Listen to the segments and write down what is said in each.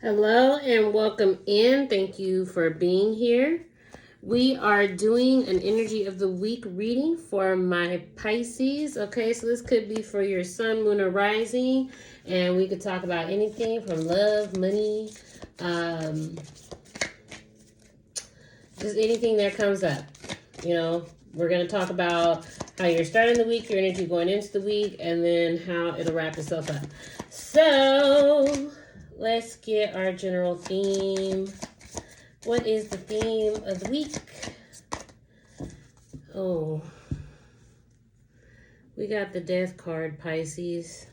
Hello and welcome in. Thank you for being here. We are doing an energy of the week reading for my Pisces. Okay, so this could be for your sun, moon, or rising, and we could talk about anything from love, money, um, just anything that comes up. You know, we're going to talk about how you're starting the week, your energy going into the week, and then how it'll wrap itself up. So, let's get our general theme. What is the theme of the week? Oh, we got the death card, Pisces.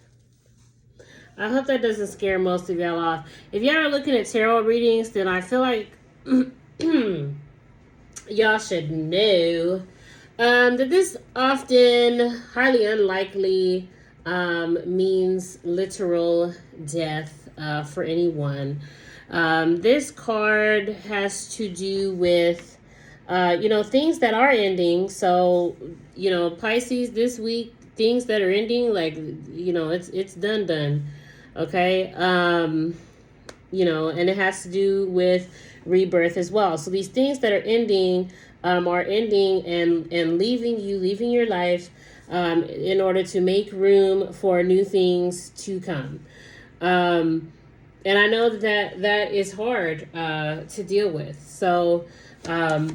I hope that doesn't scare most of y'all off. If y'all are looking at tarot readings, then I feel like y'all should know that this often, highly unlikely, means literal death for anyone. This card has to do with, things that are ending. So, Pisces this week, things that are ending, like, it's done. Okay. And it has to do with rebirth as well. So these things that are ending and leaving your life in order to make room for new things to come. And I know that is hard to deal with. So, I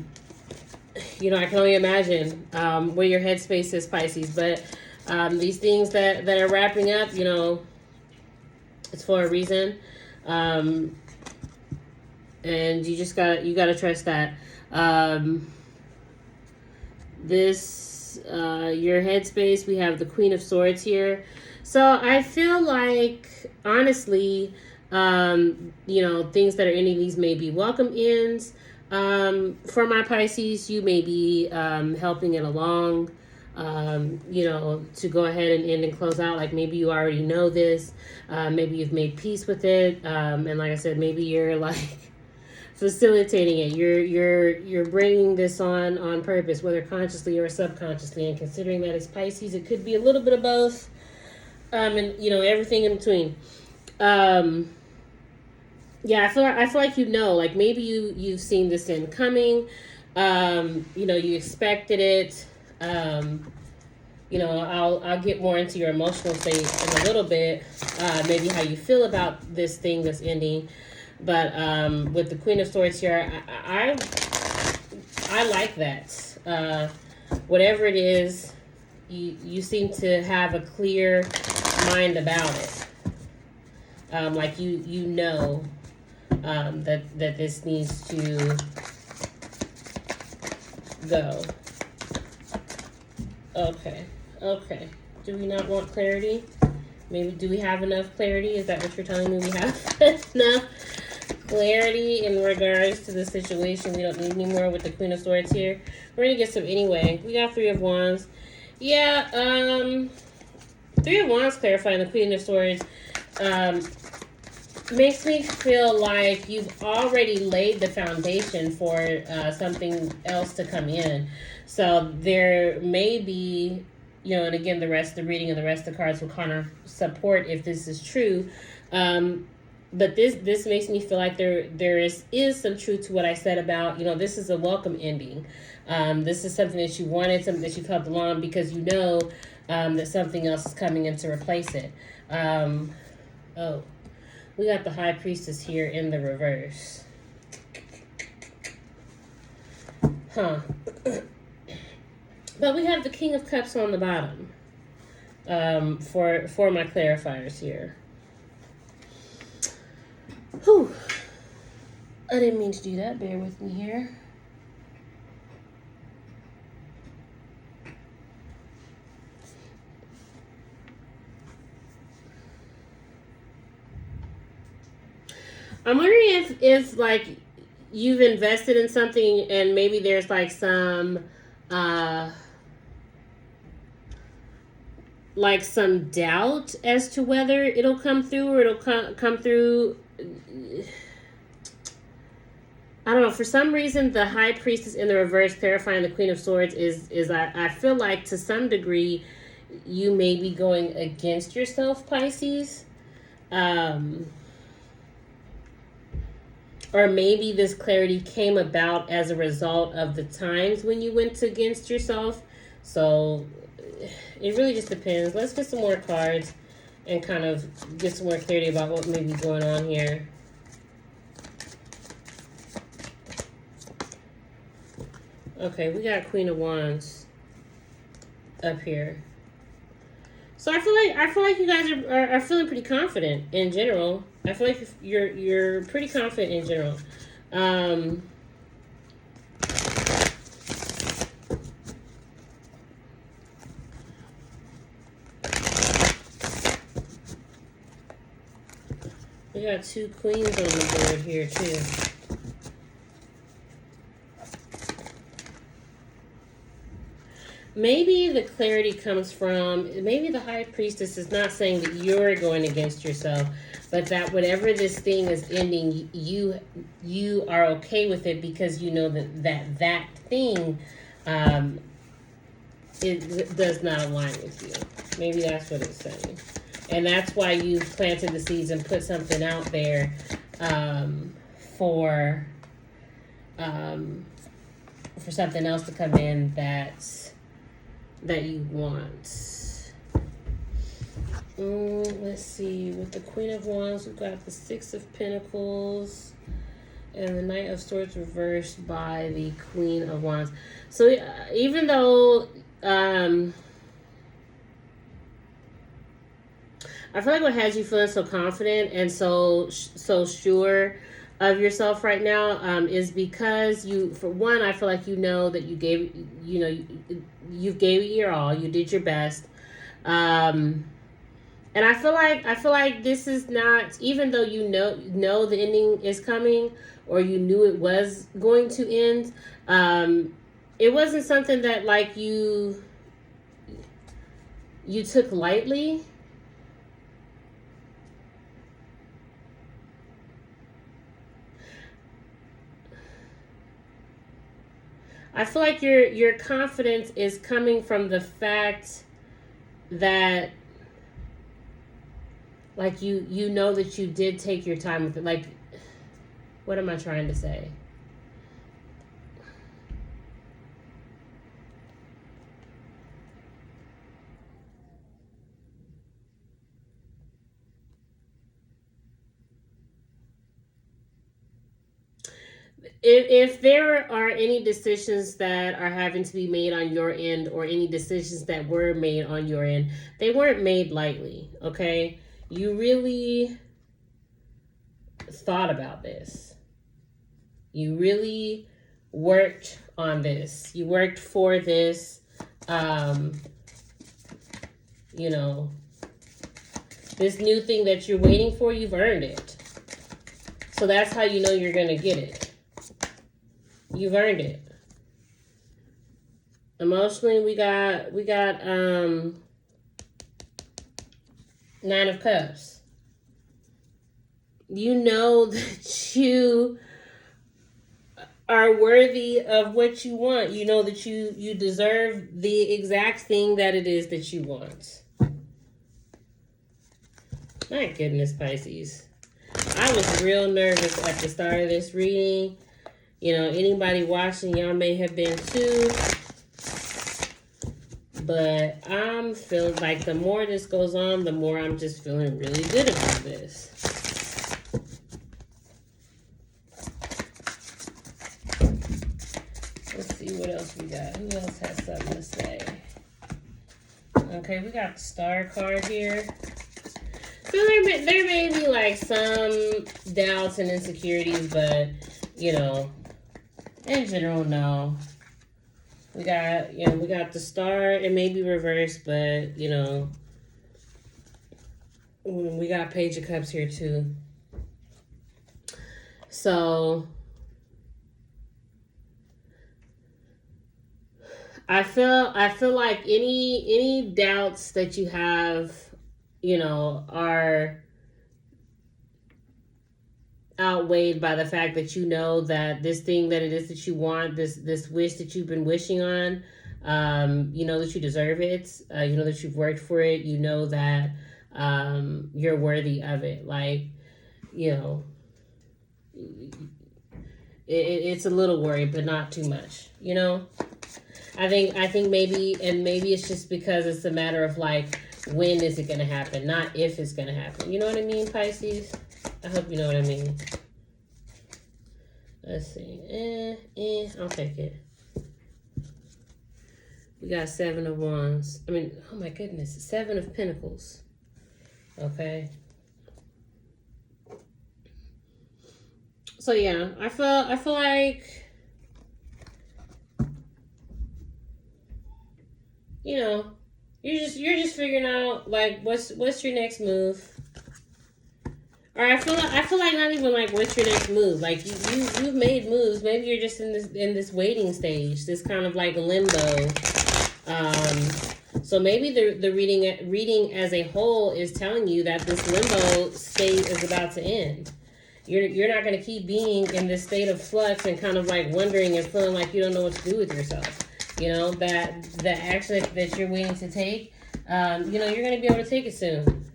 can only imagine where your headspace is, Pisces. But these things that are wrapping up, it's for a reason. And you gotta trust that. Your headspace, we have the Queen of Swords here. So I feel like, honestly, things that are ending, these may be welcome ends. For my Pisces, you may be helping it along, to go ahead and end and close out. Like maybe you already know this. Maybe you've made peace with it. And like I said, maybe you're like facilitating it. You're bringing this on purpose, whether consciously or subconsciously. And considering that it's Pisces, it could be a little bit of both. And everything in between. Yeah, I feel like like maybe you've seen this in coming. You expected it. I'll get more into your emotional state in a little bit. Maybe how you feel about this thing that's ending. But with the Queen of Swords here, I like that. Whatever it is, you seem to have a clear mind about it. Like you know that this needs to go. Okay. Do we not want clarity? Maybe do we have enough clarity? Is that what you're telling me? We have enough clarity in regards to the situation. We don't need any more with the Queen of Swords here. We're gonna get some anyway. We got Three of Wands. Yeah, Three of Wands clarifying the Queen of Swords makes me feel like you've already laid the foundation for something else to come in. So there may be, and again, the rest of the reading and the rest of the cards will kind of support if this is true. But this makes me feel like there is some truth to what I said about, this is a welcome ending. This is something that you wanted, something that you've held along because that something else is coming in to replace it. We got the High Priestess here in the reverse. But we have the King of Cups on the bottom for my clarifiers here. Whew. I didn't mean to do that. Bear with me here. I'm wondering if like you've invested in something and maybe there's like some doubt as to whether it'll come through or it'll come through. I don't know. For some reason, the High Priestess in the reverse clarifying the Queen of Swords is I feel like to some degree you may be going against yourself, Pisces. or maybe this clarity came about as a result of the times when you went against yourself. So it really just depends. Let's get some more cards and kind of get some more clarity about what may be going on here. Okay, we got Queen of Wands up here. So I feel like you guys are feeling pretty confident in general. I feel like you're pretty confident in general. We got 2 queens on the board here too. Maybe the clarity comes from, maybe the High Priestess is not saying that you're going against yourself, but that whatever this thing is ending, you are okay with it because you know that thing it does not align with you. Maybe that's what it's saying. And that's why you planted the seeds and put something out there for something else to come in that you want. Let's see. With the Queen of Wands, we've got the 6 of Pentacles and the Knight of Swords reversed by the Queen of Wands. So even though I feel like what has you feeling so confident and so sure of yourself right now is because you, for one, I feel like you know that you gave it your all. You did your best, and I feel like this is not, even though you know the ending is coming or you knew it was going to end. It wasn't something that like you took lightly. I feel like your confidence is coming from the fact that like you know that you did take your time with it. Like, what am I trying to say? If there are any decisions that are having to be made on your end or any decisions that were made on your end, they weren't made lightly, okay? You really thought about this. You really worked on this. You worked for this. This new thing that you're waiting for, you've earned it. So that's how you know you're going to get it. You've earned it. Emotionally, we got 9 of Cups. You know that you are worthy of what you want. You know that you deserve the exact thing that it is that you want. My goodness, Pisces. I was real nervous at the start of this reading. You know, anybody watching, y'all may have been too. But I'm feeling like the more this goes on, the more I'm just feeling really good about this. Let's see what else we got. Who else has something to say? Okay, we got the Star card here. So there may be like some doubts and insecurities, but you know, in general, no. We got the Star. It may be reversed, but you know, we got Page of Cups here too. So I feel like any doubts that you have, you know, are outweighed by the fact that you know that this thing that it is that you want, this wish that you've been wishing on, you know that you deserve it. You know that you've worked for it. You know that you're worthy of it. Like, you know, it's a little worried, but not too much, you know. I think maybe it's just because it's a matter of like, when is it gonna happen, not if it's gonna happen. You know what I mean, Pisces? I hope you know what I mean. Let's see. I'll take it. We got 7 of Wands. I mean, oh my goodness, 7 of Pentacles. Okay. So yeah, I feel like, you know, you're just figuring out like what's your next move. Or I feel like not even like what's your next move. Like you've made moves. Maybe you're just in this waiting stage, this kind of like limbo. So maybe the reading as a whole is telling you that this limbo state is about to end. You're not going to keep being in this state of flux and kind of like wondering and feeling like you don't know what to do with yourself. You know, that the action that you're waiting to take, you know, you're going to be able to take it soon.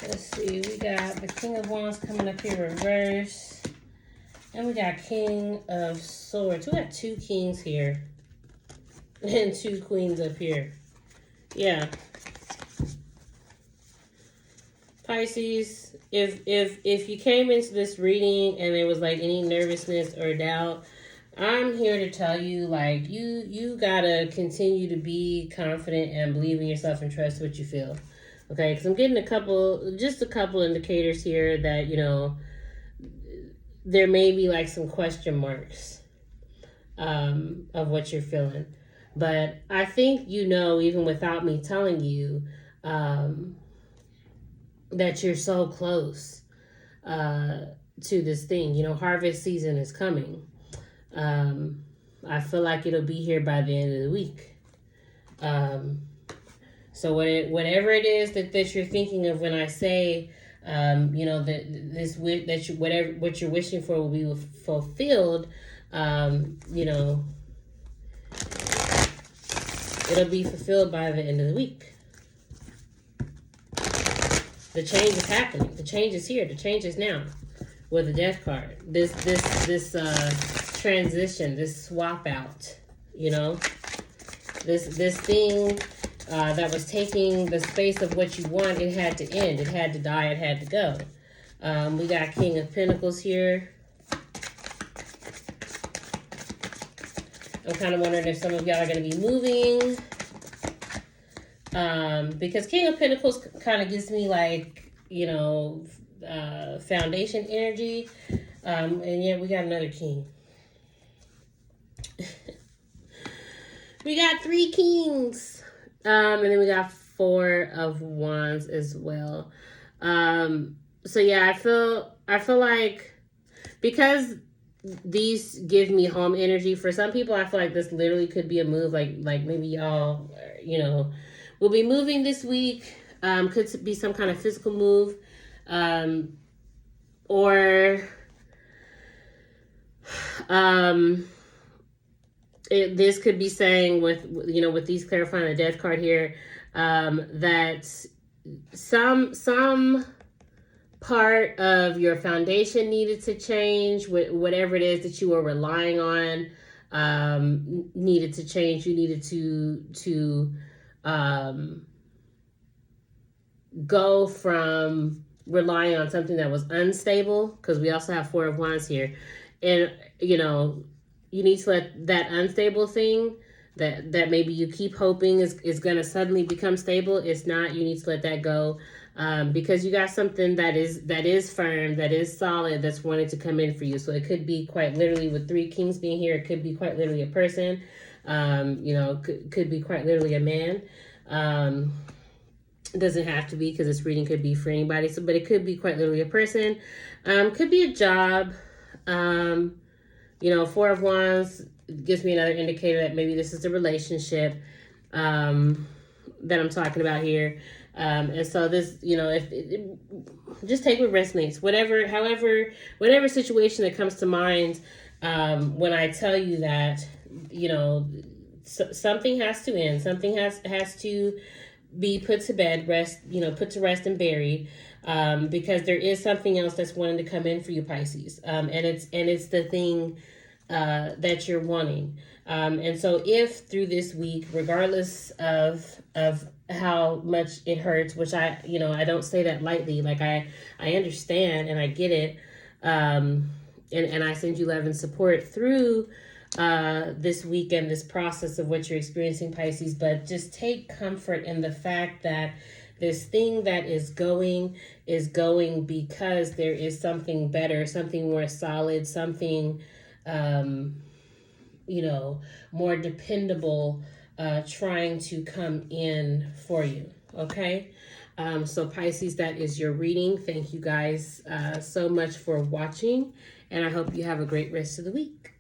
Let's see, we got the King of Wands coming up here reverse. And we got King of Swords. We got 2 kings here. And 2 queens up here. Yeah. Pisces, if you came into this reading and there was like any nervousness or doubt, I'm here to tell you, like, you gotta continue to be confident and believe in yourself and trust what you feel. Okay, because I'm getting just a couple indicators here that, you know, there may be like some question marks of what you're feeling. But I think, you know, even without me telling you, that you're so close to this thing. You know, harvest season is coming. I feel like it'll be here by the end of the week. So whatever it is that you're thinking of when I say, you know, what you're wishing for will be fulfilled, you know, it'll be fulfilled by the end of the week. The change is happening. The change is here. The change is now. With the Death card, this transition, this swap out, you know, this thing that was taking the space of what you want, it had to end. It had to die. It had to go. We got King of Pentacles here. I'm kind of wondering if some of y'all are going to be moving. Because King of Pentacles kind of gives me like, you know, foundation energy. And yet we got another king. We got 3 kings. And then we got 4 of Wands as well. So yeah, I feel like, because these give me home energy, for some people I feel like this literally could be a move, like maybe y'all, you know, will be moving this week. Could be some kind of physical move, or this could be saying, with, you know, with these clarifying the Death card here, that some part of your foundation needed to change. Whatever it is that you are relying on needed to change. You needed to go from relying on something that was unstable, because we also have 4 of Wands here, and, you know, you need to let that unstable thing that maybe you keep hoping is going to suddenly become stable. It's not. You need to let that go, because you got something that is firm, that is solid, that's wanting to come in for you. So it could be quite literally, with 3 kings being here, it could be quite literally a person. You know, could be quite literally a man. It doesn't have to be, because this reading could be for anybody. So, but it could be quite literally a person. Could be a job. You know, 4 of Wands gives me another indicator that maybe this is a relationship that I'm talking about here. And so this, you know, just take what resonates, whatever situation that comes to mind when I tell you that, you know, something has to end, something has to be put to bed, put to rest and buried, because there is something else that's wanting to come in for you, Pisces, and it's the thing that you're wanting. And so, if through this week, regardless of how much it hurts, which I don't say that lightly, like I understand and I get it, and I send you love and support through this week and this process of what you're experiencing, Pisces. But just take comfort in the fact that this thing that is going because there is something better, something more solid, something more dependable, trying to come in for you. Okay. So Pisces, that is your reading. Thank you guys so much for watching, and I hope you have a great rest of the week.